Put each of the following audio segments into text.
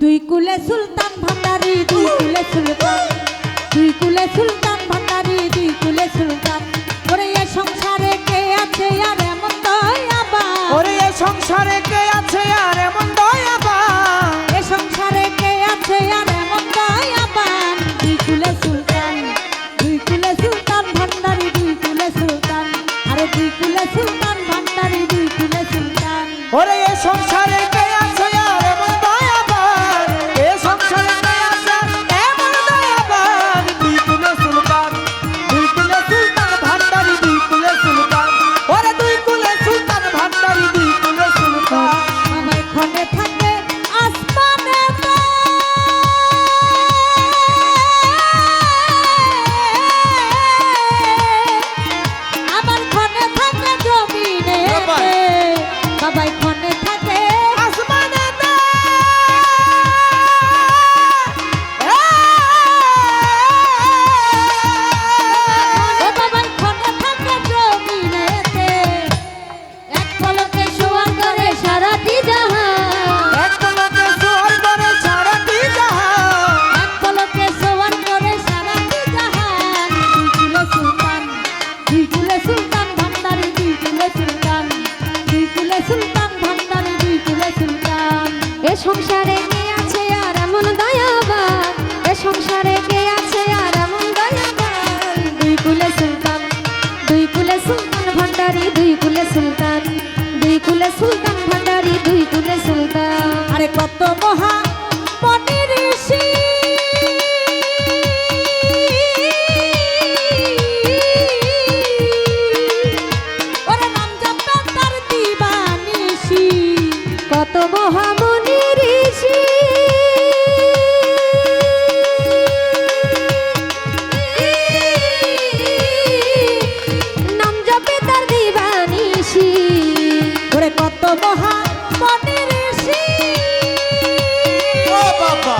দুই কুলে সুলতান ভান্ডারি দুই কুলে সুলতান, দুই কুলে সুলতান ভান্ডারি দুই কুলে সুলতান। ওরে এ সংসারে কে আছে আর এমন দয়াবান, ওরে এ সংসারে কে আছে আর এমন দয়াবান, এ সংসারে কে আছে আর এমন দয়াবান। দুই কুলে সুলতান, দুই কুলে সুলতান ভান্ডারি দুই কুলে সুলতান, আরে দুই কুলে সুলতান ভান্ডারি দুই কুলে সুলতান। ওরে এ সংসারে কে আছে আর এমন দয়াবান, এ সংসারে কে আছে এমন দয়াবান। দুই কুলে সুলতান, দুই কুলে সুলতান ভান্ডারি দুই কুলে সুলতান, ওরে দুই কুলে সুলতান ভান্ডারি দুই কুলে সুলতান। আমার ক্ষণে থাকে আসমানেতে, আমার ক্ষণে থাকে জমিনেতে, বাবাই ক্ষণে থাকে আসমানেতে, ও বাবাই ক্ষণে থাকে জমিনেতে। এক পলকে সোয়ার করে সারাটি জাহান, এক পলকে সোয়ার করে সারাটি জাহান, এক পলকে সোয়ার করে সারাটি জাহান। দুই কুলে সুলতান ভান্ডারি দুই কুলে সুলতান, দুই কুলে সুলতান ভান্ডারি দুই কুলে সুলতান। এ সংসারে কে আছে আর এমন দয়াবান, এ সংসারে কে আছে আর এমন দয়াবান। দুই কুলে সুলতান, দুই কুলে সুলতান ভান্ডারি দুই কুলে সুলতান, দুই কুলে সুলতান ভান্ডারি দুই কুলে সুলতান। আরে কত মহা মনি ঋষি, ওরে নাম জপে তার দিবানিশি। কত মহামনি ঋষি, নাম জপে তার দিবানিশি। ওরে কত মহা মনি ঋষি, ও বাবা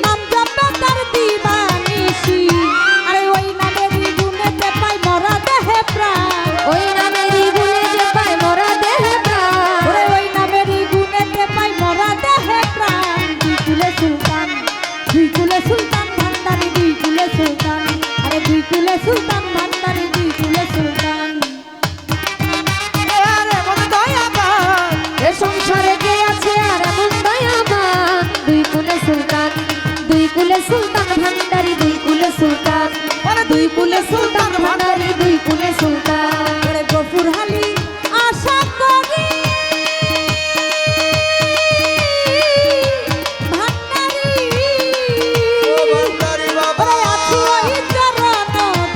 নাম জপে তার দিবানিশি। আরে ওই নামেরই গুণেতে পাই মরা দেহে প্রাণ, ওই নামেরই গুণে যে পায় মোরা দেহে প্রাণ। ওরে ওই নামেরই গুণেতে পাই মরা দেহে প্রাণ। দুই কুলে সুলতান, দুই কুলে সুলতান ভান্ডারি দুই কুলে সুলতান, আরে দুই কুলে সুলতান ভান্ডারি দুই কুলে সুলতান। আর এমন দয়াবান, এ সংসারে কে আছে আর এমন দয়াবান। দুই কুলে সুলতান, দুই কুলে সুলতান ভান্ডারি দুই কুলে সুলতান, ওরে দুই কুলে সুলতান ভান্ডারি দুই কুলে সুলতান। ওরে গফুর হালি আশা করি ভান্ডারি, ভান্ডারি বাবা। ওরে আছি ওই চরণ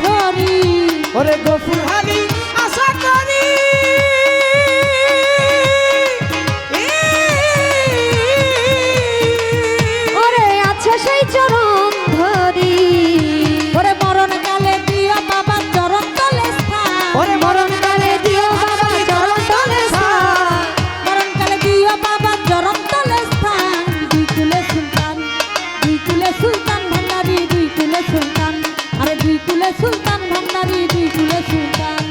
ধরি। ওরে গফুর হালি আশা করি, ওরে আছে সেই চরণ ধরি, ওরে মরণকালে দিও বাবা চরণ তলে স্থান, ওরে মরণকালে দিও বাবা চরণ তলে স্থান। মরণকালে দিও বাবা চরণ তলে স্থান। দুই কুলে সুলতান, দুই কুলে সুলতান ভান্ডারি দুই কুলে সুলতান, আরে দুই কুলে সুলতান ভান্ডারি দুই কুলে সুলতান।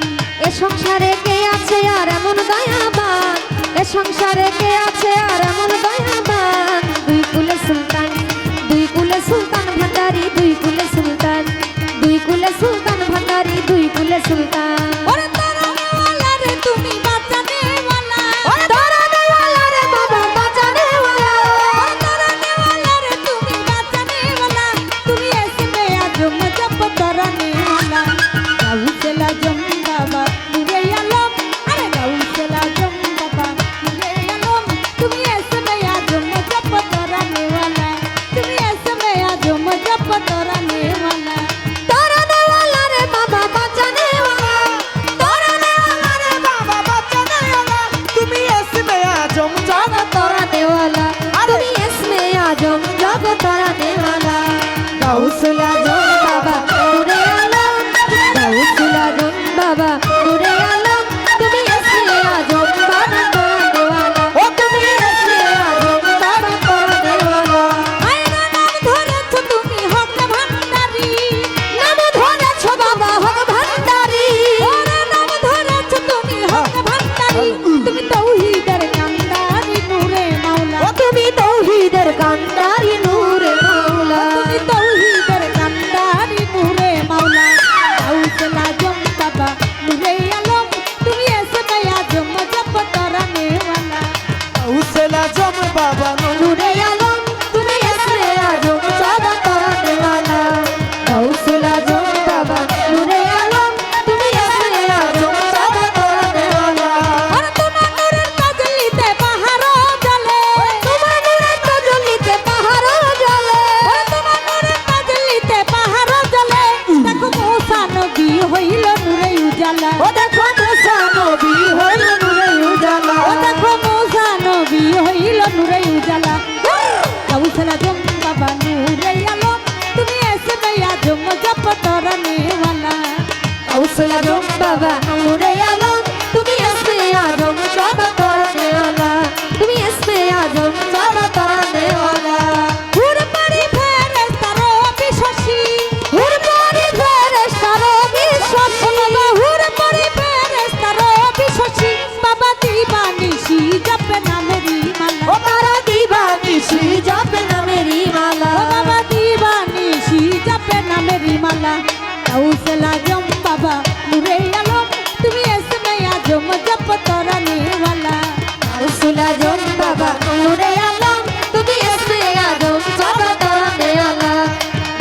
এ সংসারে কে আছে আর এমন দয়াবান, এ সংসারে কে আছে আর এমন দয়াবান। দুই কুলে সুলতান, দুই কুলে সুলতান ভান্ডারি দুই কুলে সুলতান, দুই কুলে সুলতান ভান্ডারি দুই কুলে সুলতান। ওরে তারানেওয়ালা রে তুমি বাঁচানেওয়ালা, ওরে তারানেওয়ালা রে বাবা বাঁচানেওয়ালা, ওরে তারানেওয়ালা রে তুমি বাঁচানেওয়ালা, তুমি এসমে আজম জপ তারানেওয়ালা। গাউসেল আজম বাবা নূরে আলম, আরে গাউসেল আজম বাবা নূরে আলম, তুমি এসমে আজম জপ তারানেওয়ালা, তুমি এসমে আজম জপ তারানেওয়ালা। তারানেওয়ালা রে বাবা বাঁচানেওয়ালা, তারানেওয়ালা রে বাবা বাঁচানেওয়ালা, তুমি এসমে আজম জগ তারানেওয়ালা, তুমি ইসমে আজম জগ তারানেওয়ালা। গাউসুল আজম বাবা নূরে আলম, গাউসুল আজম বাবা নূরে আলম, তুমি ইসমে আজম বাবা তারানেওয়ালা, ও তুমি ইসমে আজম বাবা তারানেওয়ালা। আয়না নাম ধরেছ তুমি হক ভান্ডারি, নাম ধরেছ বাবা হক ভান্ডারি, ওরে নাম ধরেছ তুমি হক ভান্ডারি, তুমি তৌহিদের কান্ডারি বাবা নূরে আলম তুমি এসে আজম সব করনে वाला তুমি এসে আজম সব করনে वाला হুরপারি ফেরেশতার বিশ্বাসী হুরবারি ফেরেশতার বিশ্বাসী বাবা হুরপারি ফেরেশতার বিশ্বাসী বাবা দিবানিশি জপে নামেরি মালা ও তারা দিবানিশি জপে নামেরি মালা ও বাবা দিবানিশি জপে নামেরি মালা গাউসুল আজম বাবা নূরে আলম তুমি এসমে আজম জপ তরানে वाला গাউসুল আজম বাবা নূরে আলম তুমি এসে আজম সব করনে वाला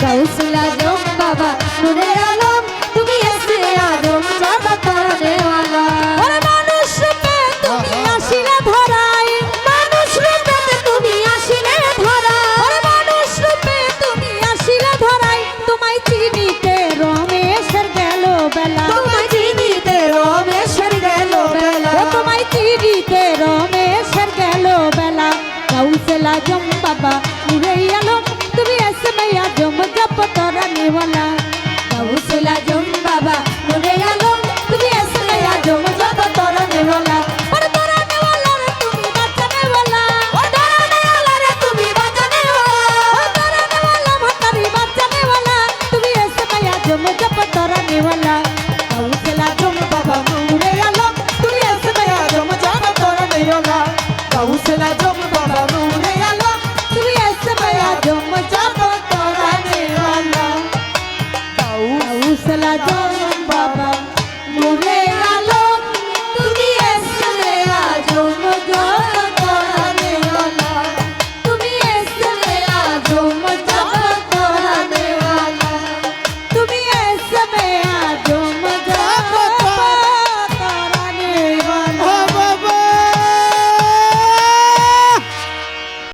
গাউসুল আজম বাবা নূরে আলম তুমি এসে আজম সব করনে वाला ওরে মানুষ রূপে তুমি আসিলে ধরায় মানুষ রূপে তুমি আসিলে ধরা ওরে মানুষ রূপে তুমি আসিলে ধরায় তোমায় চিনিতে রমেশের গেল বেলা তোমায় চিনিতে রমেশের গেল বেলা ও তোমায় চিনিতে রমেশের গেল বেলা গাউসুল আজম